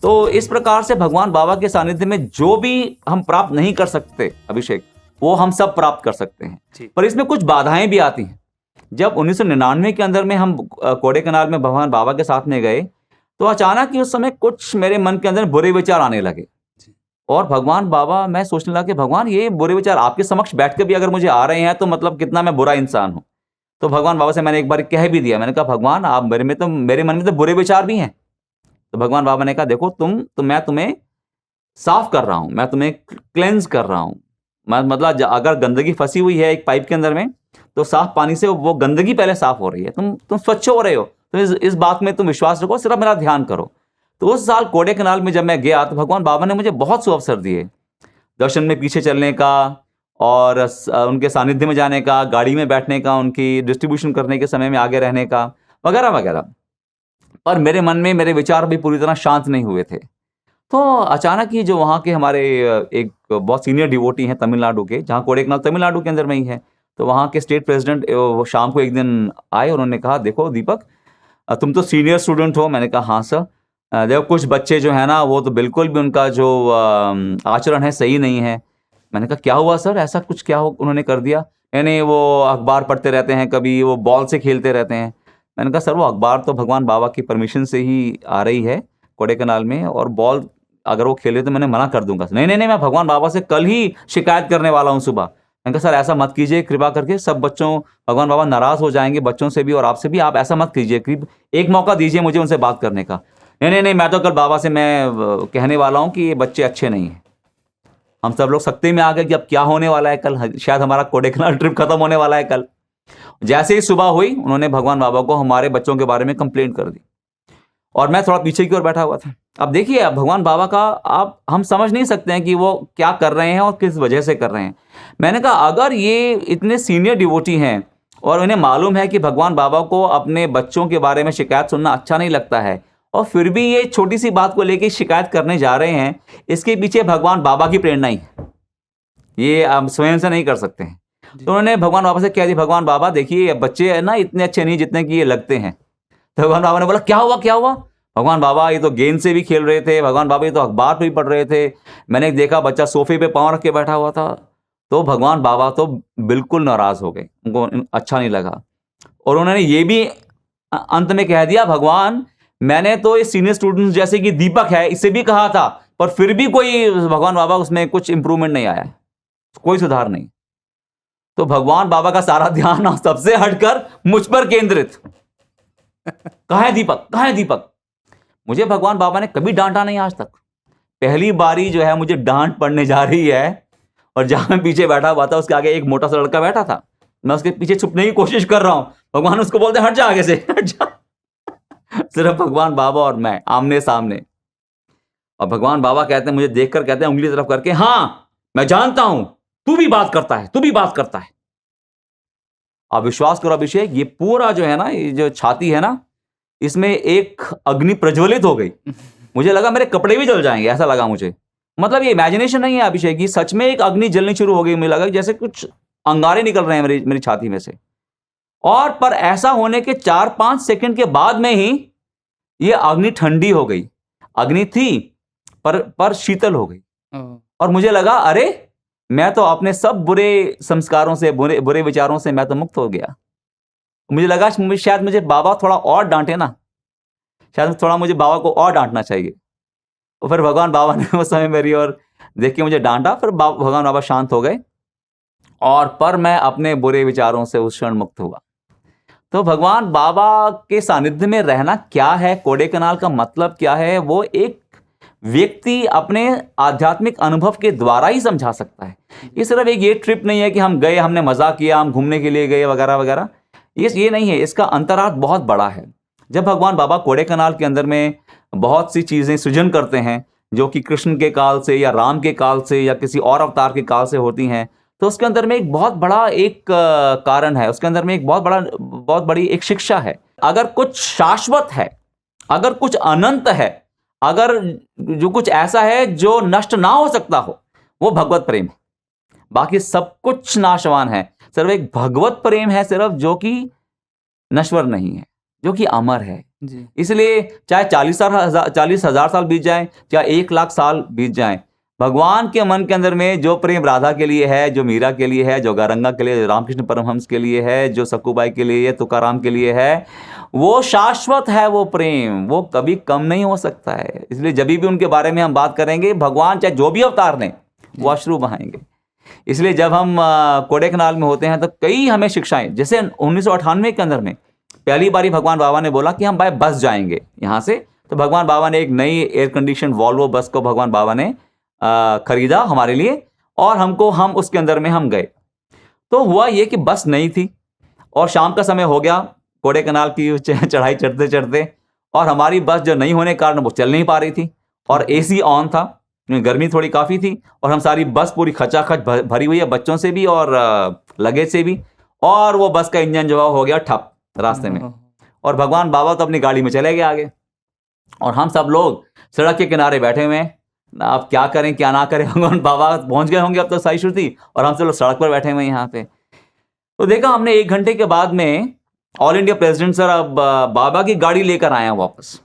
तो इस प्रकार से भगवान बाबा के सानिध्य में जो भी हम प्राप्त नहीं कर सकते अभिषेक, वो हम सब प्राप्त कर सकते हैं। पर इसमें कुछ बाधाएं भी आती हैं। जब 1999 के अंदर में हम कोडेकनाल में भगवान बाबा के साथ में गए, तो अचानक ही उस समय कुछ मेरे मन के अंदर बुरे विचार आने लगे। और भगवान बाबा, मैं सोचने लगा कि भगवान ये बुरे विचार आपके समक्ष बैठ के भी अगर मुझे आ रहे हैं तो मतलब कितना मैं बुरा इंसान हूं। तो भगवान बाबा से मैंने एक बार कह भी दिया, मैंने कहा भगवान आप मेरे मन में तो बुरे विचार भी हैं। तो भगवान बाबा ने कहा देखो मैं तुम्हें साफ कर रहा हूं, मैं तुम्हें क्लेंज कर रहा हूं। मतलब अगर गंदगी फंसी हुई है एक पाइप के अंदर में, तो साफ पानी से वो गंदगी पहले साफ हो रही है, तुम स्वच्छ हो रहे हो। तो इस बात में तुम विश्वास रखो, सिर्फ मेरा ध्यान करो। तो उस साल कोडेकनाल में जब मैं गया तो भगवान बाबा ने मुझे बहुत से अवसर दिए, दर्शन में पीछे चलने का और उनके सानिध्य में जाने का, गाड़ी में बैठने का, उनकी डिस्ट्रीब्यूशन करने के समय में आगे रहने का, वगैरह वगैरह। पर मेरे मन में मेरे विचार भी पूरी तरह शांत नहीं हुए थे। तो अचानक ही जो वहाँ के हमारे एक बहुत सीनियर डिवोटी हैं तमिलनाडु के, जहाँ कोडेकनाल तमिलनाडु के अंदर में ही है, तो वहाँ के स्टेट प्रेसिडेंट वो शाम को एक दिन आए, उन्होंने कहा देखो दीपक, तुम तो सीनियर स्टूडेंट हो। मैंने कहा हाँ सर। देखो कुछ बच्चे जो है ना, वो तो बिल्कुल भी उनका जो आचरण है सही नहीं है। मैंने कहा क्या हुआ सर, ऐसा कुछ क्या हो उन्होंने कर दिया? यानी वो अखबार पढ़ते रहते हैं, कभी वो बॉल से खेलते रहते हैं। मैंने कहा सर वो अखबार तो भगवान बाबा की परमिशन से ही आ रही है कोडेकनाल में, और बॉल अगर वो खेले तो मैंने मना कर दूंगा। नहीं नहीं नहीं, मैं भगवान बाबा से कल ही शिकायत करने वाला हूँ सुबह। मैंने कहा सर ऐसा मत कीजिए, कृपा करके, सब बच्चों, भगवान बाबा नाराज हो जाएंगे बच्चों से भी और आपसे भी, आप ऐसा मत कीजिए, एक मौका दीजिए मुझे उनसे बात करने का। नहीं नहीं नहीं, मैं तो कल बाबा से मैं कहने वाला हूँ कि ये बच्चे अच्छे नहीं हैं। हम सब लोग सकते में आ गए कि अब क्या होने वाला है कल, शायद हमारा कोडेकनाल ट्रिप खत्म होने वाला है कल। जैसे ही सुबह हुई, उन्होंने भगवान बाबा को हमारे बच्चों के बारे में कंप्लेंट कर दी, और मैं थोड़ा पीछे की ओर बैठा हुआ था। अब देखिए भगवान बाबा का हम समझ नहीं सकते हैं कि वो क्या कर रहे हैं और किस वजह से कर रहे हैं। मैंने कहा अगर ये इतने सीनियर डिवोटी हैं और उन्हें मालूम है कि भगवान बाबा को अपने बच्चों के बारे में शिकायत सुनना अच्छा नहीं लगता है, और फिर भी ये छोटी सी बात को लेकर शिकायत करने जा रहे हैं, इसके पीछे भगवान बाबा की प्रेरणा ही है, ये आप स्वयं से नहीं कर सकते हैं। तो उन्होंने भगवान बाबा से कह दी, भगवान बाबा देखिए बच्चे है ना इतने अच्छे नहीं जितने कि ये लगते हैं। तो भगवान बाबा ने बोला क्या हुआ क्या हुआ? भगवान बाबा ये तो गेंद से भी खेल रहे थे, भगवान बाबा ये तो अखबार पे भी पढ़ रहे थे, मैंने देखा बच्चा सोफे पे पांव रख के बैठा हुआ था। तो भगवान बाबा तो बिल्कुल नाराज हो गए, उनको अच्छा नहीं लगा, और उन्होंने ये भी अंत में कह दिया, भगवान मैंने तो ये सीनियर स्टूडेंट्स जैसे कि दीपक है इससे भी कहा था, पर फिर भी कोई भगवान बाबा उसमें कुछ इंप्रूवमेंट नहीं आया, कोई सुधार नहीं। तो भगवान बाबा का सारा ध्यान सबसे हटकर मुझ पर केंद्रित। कहाँ है दीपक, कहाँ है दीपक? मुझे भगवान बाबा ने कभी डांटा नहीं आज तक, पहली बारी जो है मुझे डांट पड़ने जा रही है। और जहां मैं पीछे बैठा हुआ था उसके आगे एक मोटा सा लड़का बैठा था, मैं उसके पीछे छुपने की कोशिश कर रहा हूं, भगवान उसको बोलते हट जा आगे से, हट जा। सिर्फ भगवान बाबा और मैं आमने सामने, और भगवान बाबा कहते हैं, मुझे देखकर कहते हैं उंगली तरफ करके, हाँ मैं जानता हूं तू भी बात करता है, तू भी बात करता है। आप विश्वास करो अभिषेक, ये पूरा जो है ना, ये जो छाती है ना, इसमें एक अग्नि प्रज्वलित हो गई। मुझे लगा मेरे कपड़े भी जल जाएंगे, ऐसा लगा मुझे। मतलब ये इमेजिनेशन नहीं है अभिषेक, ये सच में एक अग्नि जलनी शुरू हो गई। मुझे लगा जैसे कुछ अंगारे निकल रहे हैं मेरी छाती में से। और पर ऐसा होने के 4-5 सेकंड के बाद में ही ये अग्नि ठंडी हो गई। अग्नि थी पर शीतल हो गई, और मुझे लगा अरे मैं तो अपने सब बुरे संस्कारों से, बुरे विचारों से मैं तो मुक्त हो गया। मुझे लगा शायद मुझे बाबा थोड़ा और डांटे ना, शायद थोड़ा मुझे बाबा को और डांटना चाहिए। और फिर भगवान बाबा ने उस समय मेरी ओर देख के मुझे डांटा, फिर भगवान बाबा शांत हो गए, और पर मैं अपने बुरे विचारों से उस क्षण मुक्त हुआ। तो भगवान बाबा के सानिध्य में रहना क्या है, कोडेकनाल का मतलब क्या है, वो एक व्यक्ति अपने आध्यात्मिक अनुभव के द्वारा ही समझा सकता है। ये सिर्फ एक ये ट्रिप नहीं है कि हम गए, हमने मजा किया, हम घूमने के लिए गए वगैरह वगैरह, ये नहीं है। इसका अंतरार्थ बहुत बड़ा है। जब भगवान बाबा कोडेकनाल के अंदर में बहुत सी चीजें सृजन करते हैं जो कि कृष्ण के काल से या राम के काल से या किसी और अवतार के काल से होती हैं, तो उसके अंदर में एक बहुत बड़ा एक कारण है, उसके अंदर में एक बहुत बड़ी एक शिक्षा है। अगर कुछ शाश्वत है, अगर कुछ अनंत है, अगर जो कुछ ऐसा है जो नष्ट ना हो सकता हो, वो भगवत प्रेम है। बाकी सब कुछ नाशवान है, सिर्फ एक भगवत प्रेम है सिर्फ, जो कि नश्वर नहीं है, जो कि अमर है, जी। इसलिए चाहे 40,000 साल बीत जाए, चाहे 1 लाख साल बीत जाए, भगवान के मन के अंदर में जो प्रेम राधा के लिए है, जो मीरा के लिए है, जो गौरंगा के लिए, जो रामकृष्ण परमहंस के लिए है, जो सकुबाई के लिए है, तुकाराम के लिए है, वो शाश्वत है। वो प्रेम वो कभी कम नहीं हो सकता है। इसलिए जब भी उनके बारे में हम बात करेंगे, भगवान चाहे जो भी अवतार लें, वो अश्रु बहाएंगे। इसलिए जब हम कोडेकनाल में होते हैं तो कई हमें शिक्षाएं, जैसे 1998 के अंदर में पहली बारी भगवान बाबा ने बोला कि हम बाय बस जाएंगे यहाँ से, तो भगवान बाबा ने एक नई एयर कंडीशन वॉल्वो बस को भगवान बाबा ने खरीदा हमारे लिए, और हम उसके अंदर में हम गए। तो हुआ ये कि बस नहीं थी और शाम का समय हो गया कोडेकनाल की चढ़ाई चढ़ते चढ़ते, और हमारी बस जो नहीं होने के कारण वो चल नहीं पा रही थी, और एसी ऑन था, गर्मी थोड़ी काफ़ी थी, और हम सारी बस पूरी खचाखच भरी हुई है बच्चों से भी और लगेज से भी, और वो बस का इंजन जो है हो गया ठप रास्ते में, और भगवान बाबा तो अपनी गाड़ी में चले गए आगे, और हम सब लोग सड़क के किनारे बैठे हुए हैं। अब क्या करें क्या ना करें, भगवान बाबा पहुंच गए होंगे अब तो साई श्रुति, और हम सब लोग सड़क पर बैठे हुए हैं यहाँ पे। तो देखा हमने 1 घंटे के बाद में ऑल इंडिया प्रेसिडेंट सर अब बाबा की गाड़ी लेकर आए हैं वापस,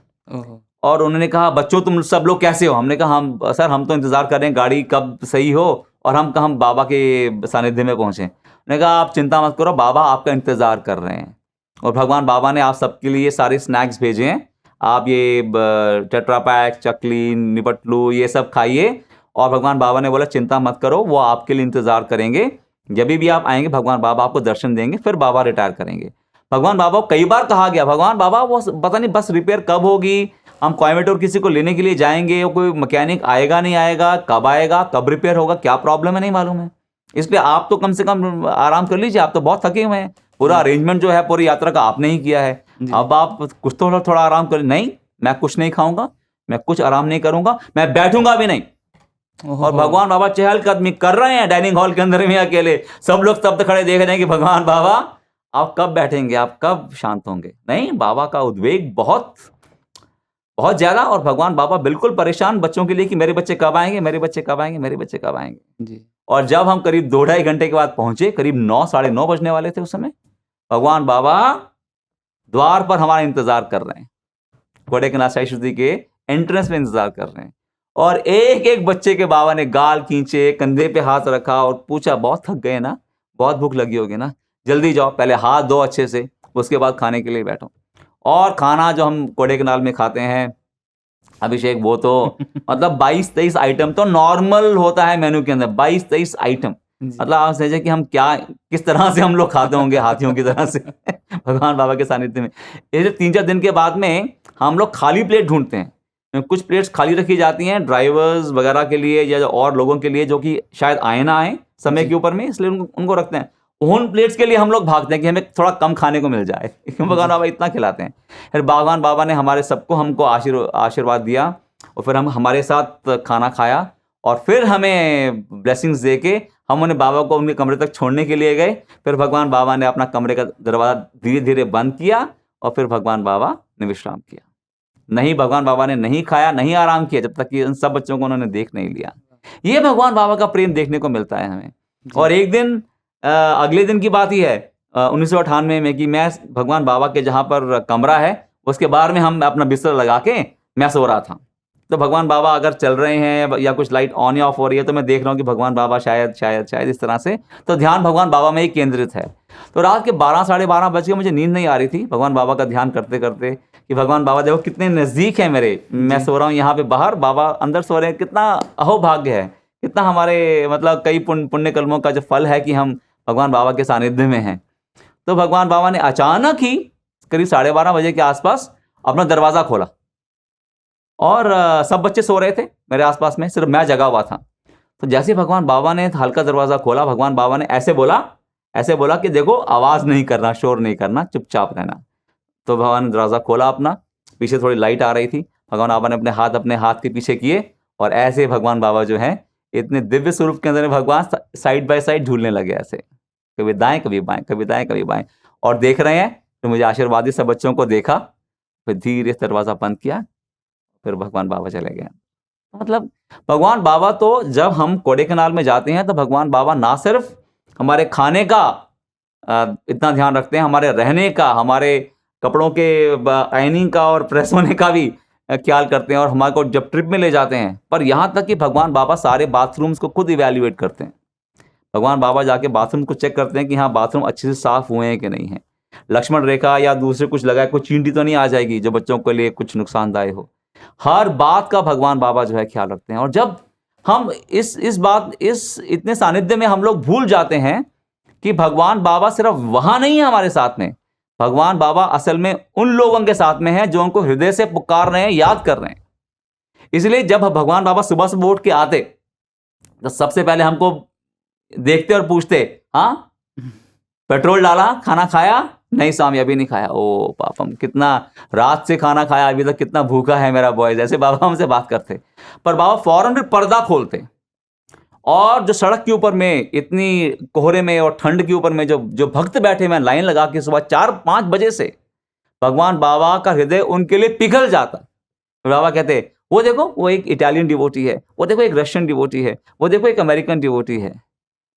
और उन्होंने कहा बच्चों तुम सब लोग कैसे हो। हमने कहा हम सर हम तो इंतजार कर रहे हैं गाड़ी कब सही हो और हम बाबा के सानिध्य में पहुंचे। उन्होंने कहा आप चिंता मत करो, बाबा आपका इंतजार कर रहे हैं, और भगवान बाबा ने आप सबके लिए सारे स्नैक्स भेजे हैं, आप ये टेट्रा पैक, चकली, निपटलू ये सब खाइए, और भगवान बाबा ने बोला चिंता मत करो, वो आपके लिए इंतजार करेंगे, जब भी आप आएंगे भगवान बाबा आपको दर्शन देंगे, फिर बाबा रिटायर करेंगे। भगवान बाबा को कई बार कहा गया, भगवान बाबा वो पता नहीं बस रिपेयर कब होगी, हम कोयम्बटूर किसी को लेने के लिए जाएंगे, कोई मैकेनिक आएगा नहीं आएगा, कब रिपेयर होगा, क्या प्रॉब्लम है नहीं मालूम है, इसलिए आप तो कम से कम आराम कर लीजिए, आप तो बहुत थके हुए हैं, पूरा अरेंजमेंट जो है पूरी यात्रा का आपने ही किया है, अब आप कुछ तो थोड़ा आराम करें। नहीं, मैं कुछ नहीं खाऊंगा, मैं कुछ आराम नहीं करूंगा, मैं बैठूंगा भी नहीं। और भगवान बाबा चहलकदमी कर रहे हैं डाइनिंग हॉल के अंदर में अकेले, सब लोग स्तब्ध खड़े देख रहे हैं कि भगवान बाबा आप कब बैठेंगे, आप कब शांत होंगे। नहीं, बाबा का उद्वेग बहुत बहुत ज्यादा, और भगवान बाबा बिल्कुल परेशान बच्चों के लिए कि मेरे बच्चे कब आएंगे, मेरे बच्चे कब आएंगे, मेरे बच्चे कब आएंगे जी। और जब हम करीब 2-2.5 घंटे के बाद पहुंचे, करीब 9 साढ़े 9 बजने वाले थे उस समय, भगवान बाबा द्वार पर हमारा इंतजार कर रहे हैं, कोडेकनाल साई श्रुति के एंट्रेंस में इंतजार कर रहे हैं, और एक एक बच्चे के बाबा ने गाल खींचे, कंधे पे हाथ रखा और पूछा बहुत थक गए ना, बहुत भूख लगी होगी ना, जल्दी जाओ पहले हाथ धो अच्छे से, उसके बाद खाने के लिए बैठो। और खाना जो हम कोडेकनाल में खाते हैं अभिषेक, वो तो मतलब 22-23 आइटम तो नॉर्मल होता है मेन्यू के अंदर, 22-23 आइटम, मतलब आप समझे कि हम क्या किस तरह से हम लोग खाते होंगे हाथियों की तरह से भगवान बाबा के सानिध्य में। ये 3-4 दिन के बाद में हम लोग खाली प्लेट ढूंढते हैं, कुछ प्लेट्स खाली रखी जाती हैं ड्राइवर्स वगैरह के लिए या और लोगों के लिए जो कि शायद आए ना आए समय के ऊपर में, इसलिए उनको रखते हैं। उन प्लेट्स के लिए हम लोग भागते हैं कि हमें थोड़ा कम खाने को मिल जाए, भगवान बाबा इतना खिलाते हैं। फिर भगवान बाबा ने हमारे सबको हमको आशीर्वाद दिया, और फिर हम हमारे साथ खाना खाया, और फिर हमें ब्लेसिंग्स दे के हम उन्हें बाबा को उनके कमरे तक छोड़ने के लिए गए। फिर भगवान बाबा ने अपना कमरे का दरवाज़ा धीरे धीरे बंद किया, और फिर भगवान बाबा ने विश्राम किया। नहीं, भगवान बाबा ने नहीं खाया, नहीं आराम किया, जब तक कि उन सब बच्चों को उन्होंने देख नहीं लिया। ये भगवान बाबा का प्रेम देखने को मिलता है हमें। और एक दिन अगले दिन की बात ही है 1998 में कि मैं भगवान बाबा के जहाँ पर कमरा है उसके बाहर में हम अपना बिस्तर लगा के मैं सो रहा था। तो भगवान बाबा अगर चल रहे हैं या कुछ लाइट ऑन या ऑफ हो रही है तो मैं देख रहा हूँ कि भगवान बाबा शायद इस तरह से, तो ध्यान भगवान बाबा में ही केंद्रित है। तो रात के 12 साढ़े 12 बज के मुझे नींद नहीं आ रही थी भगवान बाबा का ध्यान करते करते कि भगवान बाबा देखो कितने नज़दीक है मेरे, मैं सो रहा हूँ यहाँ पे बाहर, बाबा अंदर सो रहे हैं, कितना अहोभाग्य है, कितना हमारे मतलब कई पुण्य कर्मों का जो फल है कि हम भगवान बाबा के सानिध्य में हैं। तो भगवान बाबा ने अचानक ही करीब 12:30 बजे के आसपास अपना दरवाज़ा खोला, और सब बच्चे सो रहे थे मेरे आसपास में, सिर्फ मैं जगा हुआ था। तो जैसे भगवान बाबा ने हल्का दरवाज़ा खोला, भगवान बाबा ने ऐसे बोला कि देखो आवाज़ नहीं करना, शोर नहीं करना, चुपचाप रहना। तो भगवान ने दरवाज़ा खोला अपना, पीछे थोड़ी लाइट आ रही थी, भगवान बाबा ने अपने हाथ के पीछे किए, और ऐसे भगवान बाबा जो हैं इतने दिव्य स्वरूप के अंदर भगवान साइड बाय साइड झूलने लगे, ऐसे कभी दाएं कभी बाएं, कभी दाएं कभी बाएं, और देख रहे हैं। तो मुझे आशीर्वाद दी, सब बच्चों को देखा, फिर धीरे से दरवाज़ा बंद किया, फिर भगवान बाबा चले गए। मतलब भगवान बाबा तो जब हम कोडेकनाल में जाते हैं तो भगवान बाबा ना सिर्फ हमारे खाने का इतना ध्यान रखते हैं, हमारे रहने का, हमारे कपड़ों के आयनिंग का और प्रेस होने का भी ख्याल करते हैं, और हमारे को जब ट्रिप में ले जाते हैं, पर यहाँ तक कि भगवान बाबा सारे बाथरूम्स को खुद इवैल्यूएट करते हैं। भगवान बाबा जाके बाथरूम को चेक करते हैं कि हाँ बाथरूम अच्छे से साफ हुए हैं कि नहीं है, लक्ष्मण रेखा या दूसरे कुछ लगाए, कोई चींटी तो नहीं आ जाएगी जो बच्चों के लिए कुछ नुकसानदायक हो। हर बात का भगवान बाबा जो है ख्याल रखते हैं। और जब हम इस इतने सानिध्य में हम लोग भूल जाते हैं कि भगवान बाबा सिर्फ वहां नहीं है हमारे साथ में, भगवान बाबा असल में उन लोगों के साथ में है जो उनको हृदय से पुकार रहे हैं, याद कर रहे हैं। इसलिए जब भगवान बाबा सुबह सुबह उठ के आते तो सबसे पहले हमको देखते और पूछते, हाँ पेट्रोल डाला, खाना खाया? नहीं स्वामी अभी नहीं खाया। ओ पापम, कितना रात से खाना खाया, अभी तक कितना भूखा है मेरा बॉय, जैसे बाबा हमसे बात करते। पर बाबा फौरन फिर पर्दा खोलते, और जो सड़क के ऊपर में इतनी कोहरे में और ठंड के ऊपर में जो भक्त बैठे हुए लाइन लगा के सुबह 4-5 बजे से, भगवान बाबा का हृदय उनके लिए पिघल जाता। बाबा कहते, वो देखो वो एक इटालियन डिवोटी है, वो देखो एक रशियन डिवोटी है, वो देखो एक अमेरिकन डिवोटी है।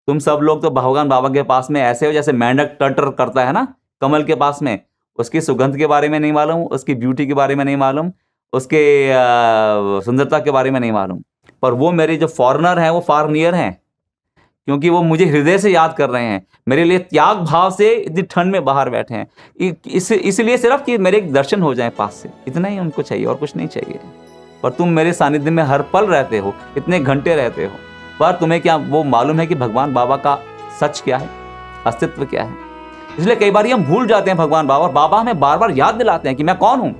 तुम सब लोग तो भगवान बाबा के पास में ऐसे हो जैसे मेंढक टटर करता है ना कमल के पास में, उसकी सुगंध के बारे में नहीं मालूम, उसकी ब्यूटी के बारे में नहीं मालूम, उसके सुंदरता के बारे में नहीं मालूम। पर वो मेरे जो फॉरेनर हैं वो फार नियर हैं, क्योंकि वो मुझे हृदय से याद कर रहे हैं, मेरे लिए त्याग भाव से इतनी ठंड में बाहर बैठे हैं, इसलिए सिर्फ कि मेरे दर्शन हो जाए पास से, इतना ही उनको चाहिए और कुछ नहीं चाहिए। पर तुम मेरे सानिध्य में हर पल रहते हो, इतने घंटे रहते हो, पर तुम्हें क्या वो मालूम है कि भगवान बाबा का सच क्या है, अस्तित्व क्या है? इसलिए कई बार हम भूल जाते हैं भगवान बाबा, और बाबा हमें बार बार याद दिलाते हैं कि मैं कौन हूं।